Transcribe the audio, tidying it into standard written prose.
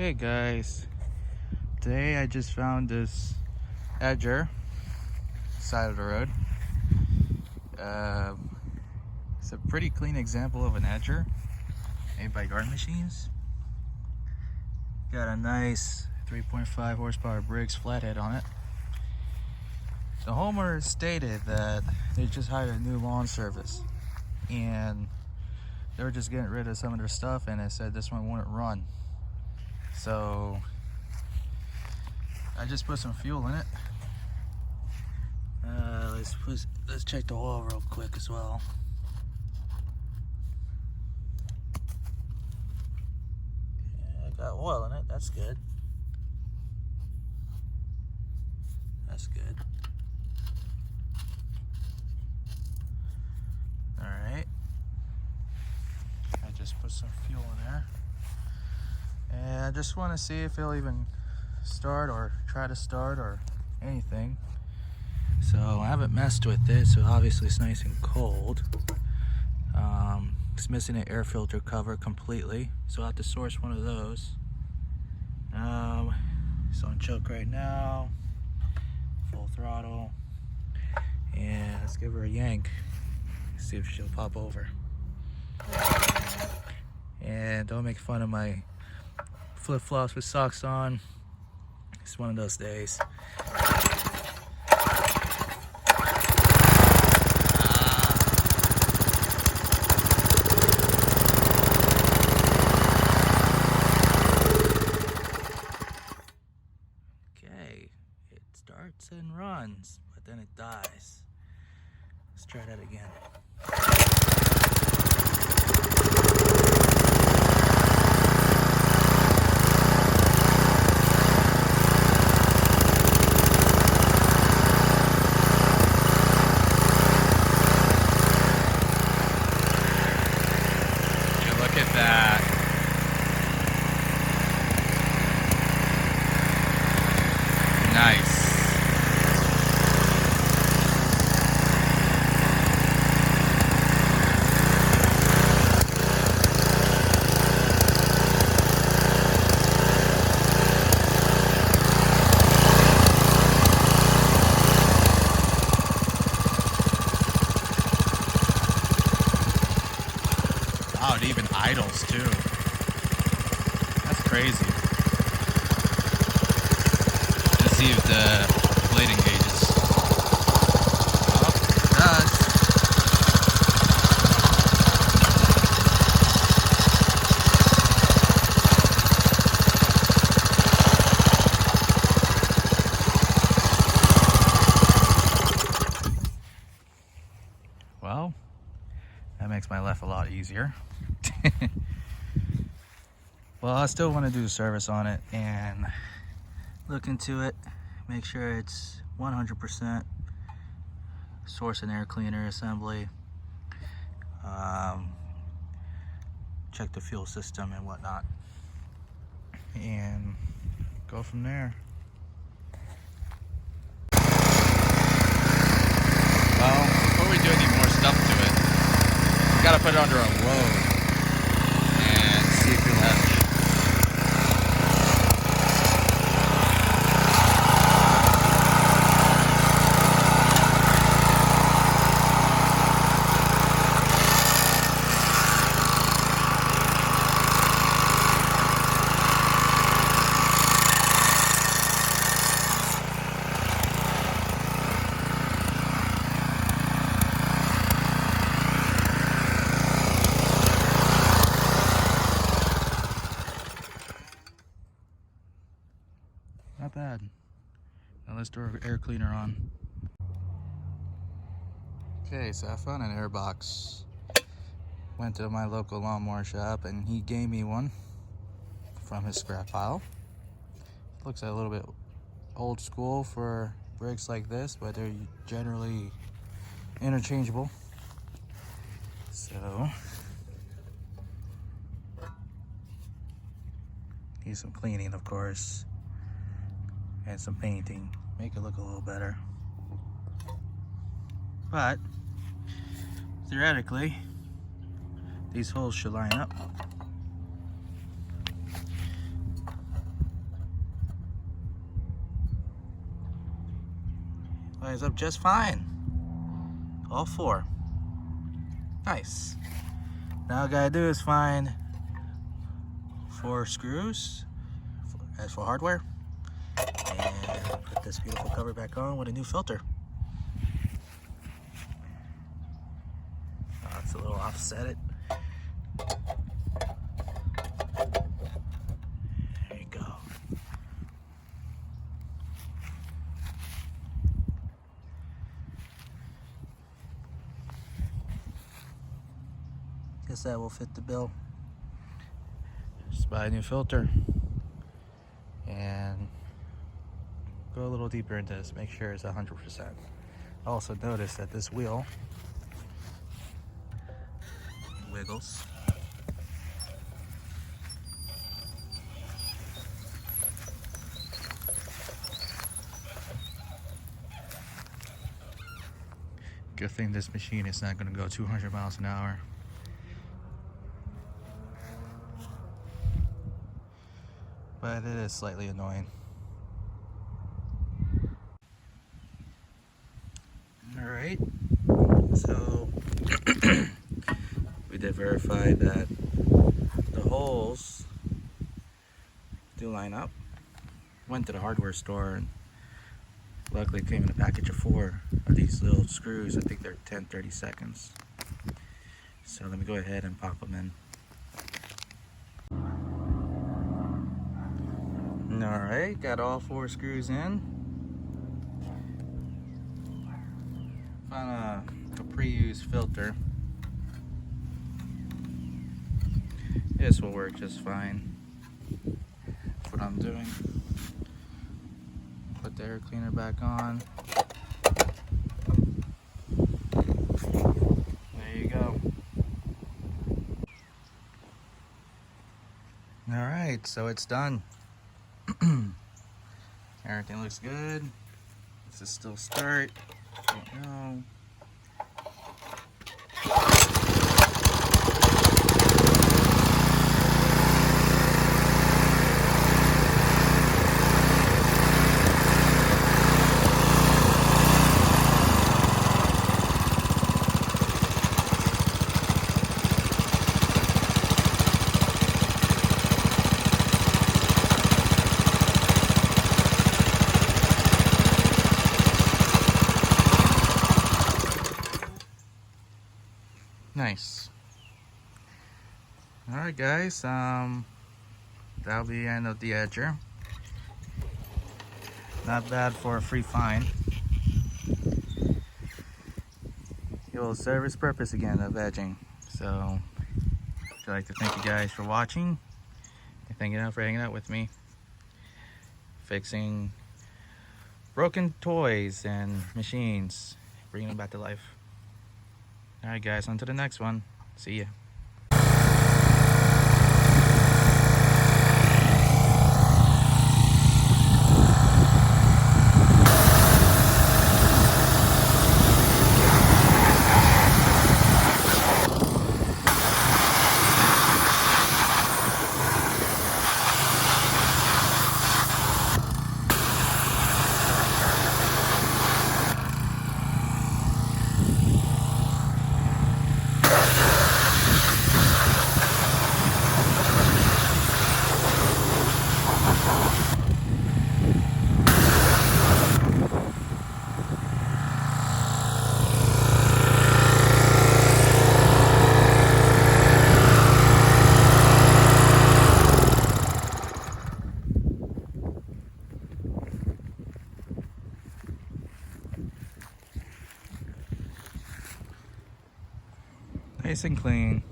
Hey guys, today I just found this edger side of the road. It's a pretty clean example of an edger made by Garden Machines. Got a nice 3.5 horsepower Briggs flathead on it. The homeowner stated that they just hired a new lawn service and they were just getting rid of some of their stuff, and they said this one wouldn't run. So I just put some fuel in it. Let's check the oil real quick as well. Yeah, I got oil in it. That's good. That's good. All right. I just put some fuel in there. And I just want to see if it'll even start or try to start or anything. So I haven't messed with it, so obviously it's nice and cold. It's missing an air filter cover completely, so I'll have to source one of those. It's on choke right now, full throttle, and let's give her a yank, see if she'll pop over. And don't make fun of my flip-flops with socks on. It's one of those days. Okay, it starts and runs, but then it dies. Let's try that again. Look at that. Nice. Wow, it even idles too. That's crazy. Let's see if the blade engages. Oh, it does. Well, that makes my life a lot easier. Well, I still want to do a service on it and look into it, make sure it's 100% source and air cleaner assembly, check the fuel system and whatnot, and go from there. Well, before we do any more stuff to it, we gotta put it under a load and see if it'll have. Not bad. Now let's throw our air cleaner on. Okay, so I found an air box. Went to my local lawnmower shop and he gave me one from his scrap pile. Looks a little bit old school for Briggs like this, but they're generally interchangeable. So, need some cleaning, of course, and some painting, make it look a little better. But theoretically, these holes should line up. lines up just fine. All four. Nice. Now all I gotta do is find 4 screws as for hardware and put this beautiful cover back on with a new filter. Oh, it's a little offset it. There you go. Guess that will fit the bill. Just buy a new filter and go a little deeper into this, make sure it's 100%. Also notice that this wheel wiggles. Good thing this machine is not going to go 200 miles an hour. But it is slightly annoying. Alright, so we did verify that the holes do line up. Went to the hardware store and luckily it came in a package of 4 of these little screws. I think they're 10-30 So let me go ahead and pop them in. Alright, got all 4 screws in. Found a pre-used filter. This will work just fine. That's what I'm doing. Put the air cleaner back on. There you go. Alright, so it's done. Everything looks good. This is still start. Don't know. Nice. Alright guys, that'll be the end of the edger. Not bad for a free find. It will serve its purpose again of edging. So I'd like to thank you guys for watching. And thank you for hanging out with me. Fixing broken toys and machines, bringing them back to life. Alright guys, on to the next one. See ya. Nice and clean.